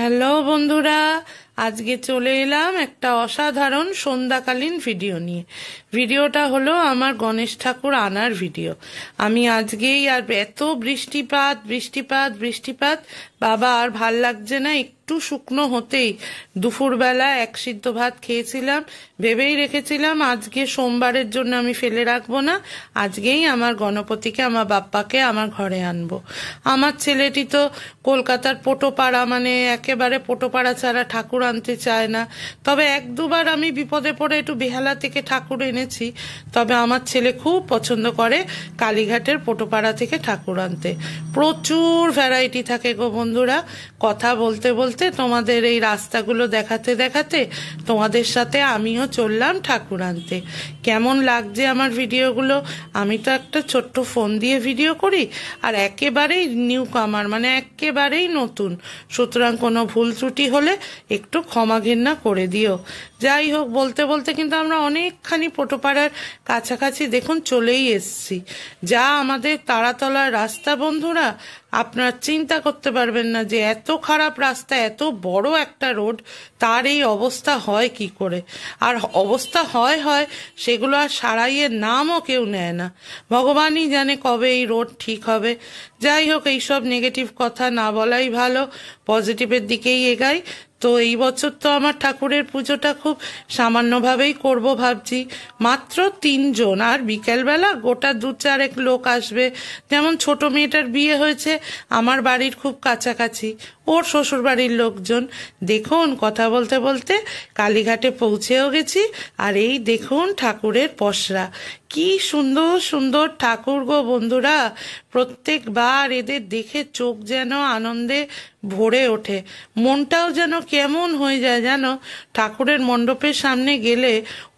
Hello বন্ধুরা, আজকে চলে এলাম একটা অসাধারণ সন্ধ্যাকালীন ভিডিও নিয়ে। ভিডিওটা হলো আমার গণেশ ঠাকুর আনার ভিডিও। আমি আজকেই আর এত বৃষ্টিপাত বৃষ্টিপাত বৃষ্টিপাত বাবা আর ভাল লাগছে না। একটু শুকনো হতেই দুপুরবেলা এক সিদ্ধ ভাত খেয়েছিলাম, ভেবেই রেখেছিলাম আজকে সোমবারের জন্য আমি ফেলে রাখবো না, আজকেই আমার গণপতিকে আমার বাপ্পাকে আমার ঘরে আনবো। আমার ছেলেটি তো কলকাতার পোটোপাড়া, মানে একেবারে পোটোপাড়া ছাড়া ঠাকুর আনতে চায় না। তবে এক দুবার আমি বিপদে পড়ে একটু বেহালা থেকে ঠাকুর এনেছি। তবে আমার ছেলে খুব পছন্দ করে কালীঘাটের পোটোপাড়া থেকে ঠাকুর আনতে। প্রচুর ভ্যারাইটি থাকে গো বন্ধুরা। কথা বলতে বলতে তোমাদের এই রাস্তাগুলো দেখাতে দেখাতে তোমাদের সাথে আমিও চললাম ঠাকুর আনতে। কেমন লাগছে আমার ভিডিওগুলো? আমি তো একটা ছোট্ট ফোন দিয়ে ভিডিও করি, আর একেবারেই নিউ কামার, মানে একেবারেই নতুন। সুতরাং কোনো ভুল ত্রুটি হলে একটু ক্ষমা ঘেন্না করে দিও। যাই হোক, বলতে বলতে কিন্তু আমরা অনেকখানি পোটোপাড়ার কাছাকাছি দেখুন চলেই এসছি। যা আমাদের তারাতলার রাস্তা বন্ধুরা, আপনার চিন্তা করতে পারবেন না যে এত খারাপ রাস্তা, এত বড় একটা রোড, তার এই অবস্থা হয় কি করে। আর অবস্থা হয় সেগুলো আর সারাইয়ের নামও কেউ নেয় না। ভগবানই জানে কবে এই রোড ঠিক হবে। যাই হোক, এইসব নেগেটিভ কথা না বলাই ভালো, পজিটিভের দিকেই এগাই। তো এই বছর তো আমার ঠাকুরের পুজোটা খুব সামান্যভাবেই করব ভাবছি, মাত্র 3 জন, আর বিকেলবেলা গোটা 2-4 লোক আসবে। যেমন ছোট মেয়েটার বিয়ে হয়েছে আমার বাড়ির খুব কাছাকাছি, ওর শ্বশুর বাড়ির লোকজন। দেখুন, কথা বলতে বলতে কালীঘাটে পৌঁছেও গেছি। আর এই দেখুন ঠাকুরের পসরা, কি সুন্দর সুন্দর ঠাকুর গো বন্ধুরা। প্রত্যেকবার এদের দেখে চোখ যেন আনন্দে ভরে ওঠে, মনটাও যেন কেমন হয়ে যায় জানো। ঠাকুরের মণ্ডপের সামনে গেলে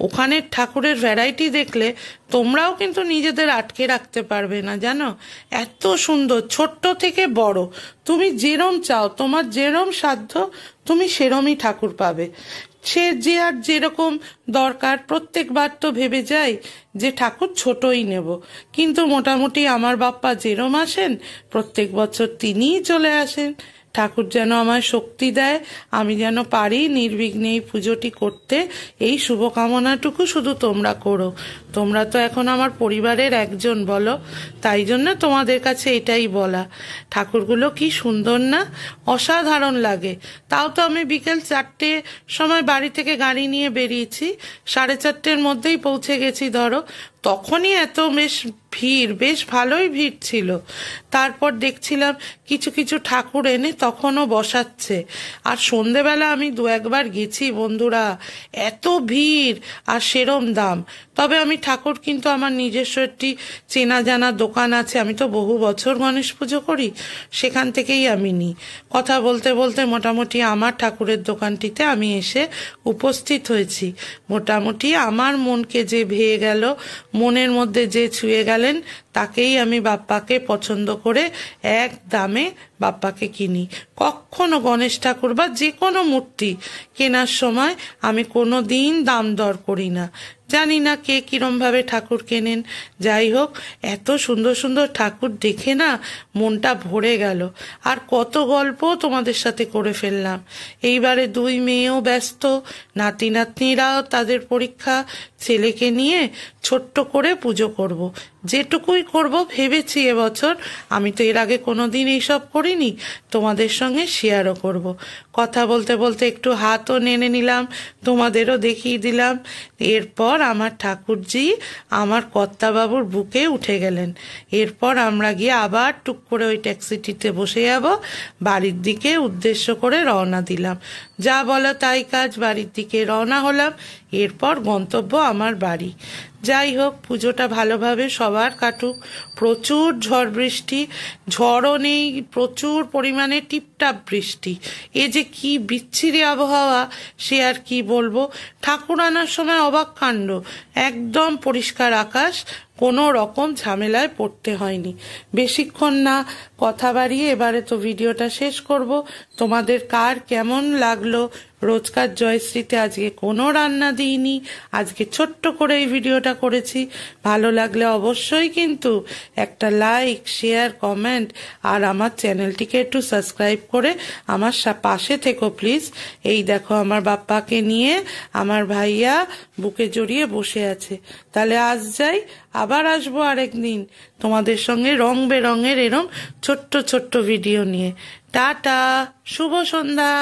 ওখানের ঠাকুরের ভ্যারাইটি দেখলে তোমরাও কিন্তু নিজেদের আটকে রাখতে পারবে না জানো। এত সুন্দর, ছোট্ট থেকে বড়, তুমি যেরম চাও, তোমার যেরম সাধ্য তুমি সেরমই ঠাকুর পাবে। সে যে আর যেরকম দরকার, প্রত্যেকবার তো ভেবে যাই যে ঠাকুর ছোটই নেব, কিন্তু মোটামুটি আমার বাপ্পা যেরম আসেন প্রত্যেক বছর তিনিই চলে আসেন। ঠাকুর যেন আমায় শক্তি দেয়, আমি যেন পারি নির্বিঘ্নে এই পুজোটি করতে। এই শুভকামনাটুকু শুধু তোমরা করো। তোমরা তো এখন আমার পরিবারের একজন বলো, তাই জন্য তোমাদের কাছে এটাই বলা। ঠাকুরগুলো কি সুন্দর না, অসাধারণ লাগে। তাও তো আমি বিকেল 4টে সময় বাড়ি থেকে গাড়ি নিয়ে বেরিয়েছি, 4:30-এর মধ্যেই পৌঁছে গেছি ধরো। তখনই এত ভিড়, বেশ ভালোই ভিড় ছিল। তারপর দেখছিলাম কিছু কিছু ঠাকুর এনে তখনও বসাচ্ছে। আর সন্ধেবেলা আমি 2-1বার গেছি বন্ধুরা, এত ভিড় আর সেরম দাম। তবে আমি ঠাকুর কিন্তু আমার নিজস্ব একটি চেনা জানা দোকান আছে, আমি তো বহু বছর গণেশ পুজো করি, সেখান থেকেই আমি নিই। কথা বলতে বলতে মোটামুটি আমার ঠাকুরের দোকানটিতে আমি এসে উপস্থিত হয়েছি। মোটামুটি আমার মনকে যে ভেয়ে গেল, মনের মধ্যে যে ছুঁয়ে গেলেন, তাকেই আমি বাপ্পাকে পছন্দ করে এক দামে বাপ্পাকে কিনি। কখনো গণেশ ঠাকুর বা যে কোনো মূর্তি কেনার সময় আমি কোনো দিন দাম দর করি না। জানি না কে কিরমভাবে ঠাকুর কেনেন। যাই হোক, এত সুন্দর সুন্দর ঠাকুর দেখে না মনটা ভরে গেল। আর কত গল্প তোমাদের সাথে করে ফেললাম। এইবারে 2 মেয়েও ব্যস্ত, নাতি নাতনিরাও তাদের পরীক্ষা। ছেলেকে নিয়ে ছোট্ট করে পুজো করব, যেটুকুই করব ভেবেছি এবছর। আমি তো এর আগে কোনোদিন এইসব করিনি, তোমাদের সঙ্গে শেয়ারও করব। কথা বলতে বলতে একটু হাতও নেড়ে নিলাম, তোমাদেরও দেখিয়ে দিলাম। এরপর আমার ঠাকুরজি আমার কর্তাবাবুর বুকে উঠে গেলেন। এরপর আমরা গিয়ে আবার টুক করে ওই ট্যাক্সিটিতে বসে যাব, বাড়ির দিকে উদ্দেশ্য করে রওনা দিলাম। যা বলো তাই কাজ, বাড়ির দিকে রওনা হলাম। এরপর গন্তব্য আমার বাড়ি। যাই হোক, পুজোটা ভালোভাবে সবার কাটুক। প্রচুর ঝড় বৃষ্টি, ঝড়ও নেই, প্রচুর পরিমাণে টিপটাপ বৃষ্টি। এ যে কি বিচ্ছিরি আবহাওয়া, সে আর কি বলবো। ঠাকুর আনার সময় অবাক কাণ্ড, একদম পরিষ্কার আকাশ, কোনো রকম ঝামেলায় পড়তে হয়নি। বেশিক্ষণ না কথা বাড়িয়ে এবারে তো ভিডিওটা শেষ করব। তোমাদের কার কেমন লাগলো? রোজকার জয়শ্রীতে আজকে কোনো রান্না দিইনি, আজকে ছোট্ট করে এই ভিডিওটা করেছি। ভালো লাগলে অবশ্যই কিন্তু একটা লাইক, শেয়ার, কমেন্ট আর আমার চ্যানেলটিকে একটু সাবস্ক্রাইব করে আমার পাশে থেকো প্লিজ। এই দেখো আমার বাপ্পাকে নিয়ে আমার ভাইয়া বুকে জড়িয়ে বসে আছে। তাহলে আজ যাই, আবার আসবো আরেকদিন তোমাদের সঙ্গে রং বেরঙের এরম ছোট্ট ছোট্ট ভিডিও নিয়ে। টাটা, শুভ সন্ধ্যা।